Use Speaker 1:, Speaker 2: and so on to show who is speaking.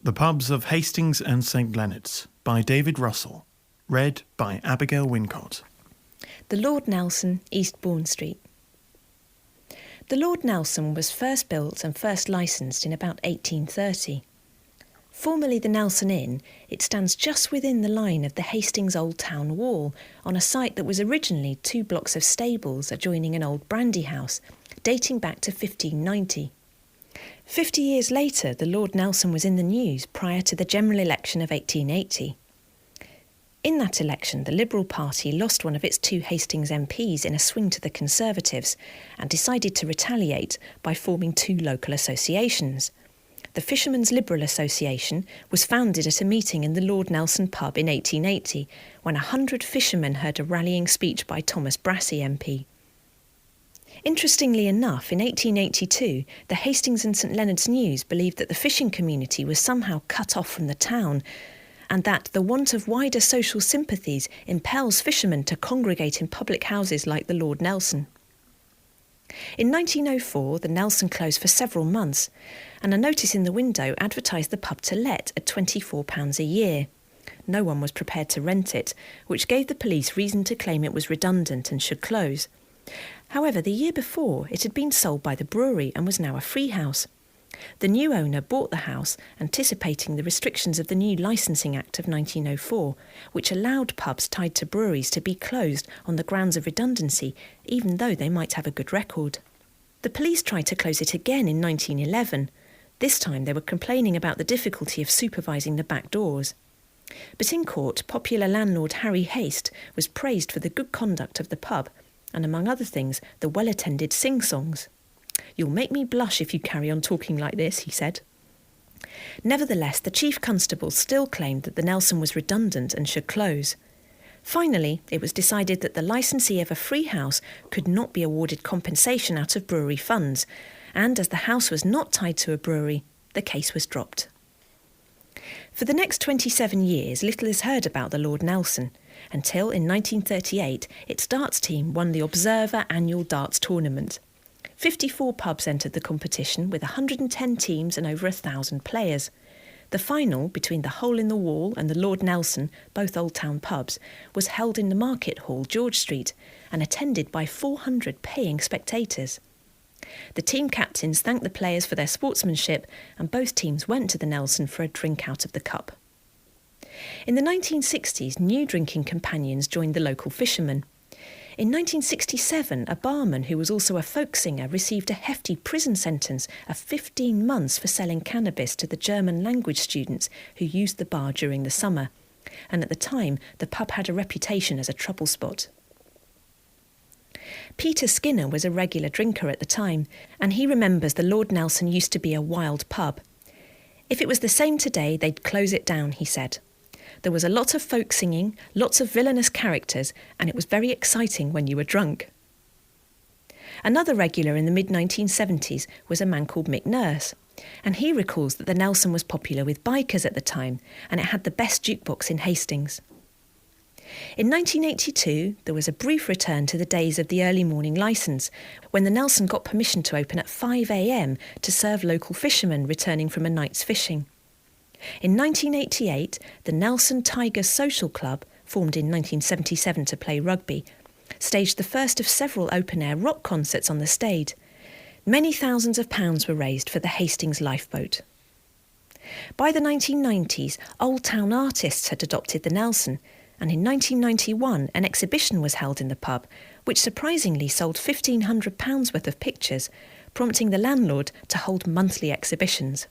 Speaker 1: The Pubs of Hastings and St Leonards by David Russell. Read by Abigail Wincott.
Speaker 2: The Lord Nelson, East Bourne Street. The Lord Nelson was first built and first licensed in about 1830. Formerly the Nelson Inn, it stands just within the line of the Hastings Old Town Wall, on a site that was originally 2 blocks of stables adjoining an old brandy house, dating back to 1590. 50 years later, the Lord Nelson was in the news prior to the general election of 1880. In that election, the Liberal Party lost one of its 2 Hastings MPs in a swing to the Conservatives and decided to retaliate by forming 2 local associations. The Fishermen's Liberal Association was founded at a meeting in the Lord Nelson pub in 1880, when 100 fishermen heard a rallying speech by Thomas Brassey MP. Interestingly enough, in 1882, the Hastings and St Leonards News believed that the fishing community was somehow cut off from the town, and that the want of wider social sympathies impels fishermen to congregate in public houses like the Lord Nelson. In 1904, the Nelson closed for several months, and a notice in the window advertised the pub to let at £24 a year. No one was prepared to rent it, which gave the police reason to claim it was redundant and should close. However, the year before, it had been sold by the brewery and was now a free house. The new owner bought the house, anticipating the restrictions of the new Licensing Act of 1904, which allowed pubs tied to breweries to be closed on the grounds of redundancy, even though they might have a good record. The police tried to close it again in 1911. This time they were complaining about the difficulty of supervising the back doors. But in court, popular landlord Harry Haste was praised for the good conduct of the pub, and among other things, the well-attended sing-songs. "You'll make me blush if you carry on talking like this," he said. Nevertheless, the chief constable still claimed that the Nelson was redundant and should close. Finally, it was decided that the licensee of a free house could not be awarded compensation out of brewery funds, and as the house was not tied to a brewery, the case was dropped. For the next 27 years, little is heard about the Lord Nelson, until in 1938 its darts team won the Observer Annual Darts Tournament. 54 pubs entered the competition with 110 teams and over 1,000 players. The final, between the Hole in the Wall and the Lord Nelson, both Old Town pubs, was held in the Market Hall, George Street, and attended by 400 paying spectators. The team captains thanked the players for their sportsmanship, and both teams went to the Nelson for a drink out of the cup. In the 1960s, new drinking companions joined the local fishermen. In 1967, a barman who was also a folk singer received a hefty prison sentence of 15 months for selling cannabis to the German language students who used the bar during the summer. And at the time, the pub had a reputation as a trouble spot. Peter Skinner was a regular drinker at the time, and he remembers the Lord Nelson used to be a wild pub. "If it was the same today, they'd close it down," he said. "There was a lot of folk singing, lots of villainous characters, and it was very exciting when you were drunk." Another regular in the mid-1970s was a man called Mick Nurse, and he recalls that the Nelson was popular with bikers at the time, and it had the best jukebox in Hastings. In 1982, there was a brief return to the days of the early morning licence, when the Nelson got permission to open at 5 a.m. to serve local fishermen returning from a night's fishing. In 1988, the Nelson Tigers Social Club, formed in 1977 to play rugby, staged the first of several open-air rock concerts on the Stade. Many thousands of pounds were raised for the Hastings lifeboat. By the 1990s, Old Town artists had adopted the Nelson, and in 1991 an exhibition was held in the pub, which surprisingly sold £1,500 worth of pictures, prompting the landlord to hold monthly exhibitions.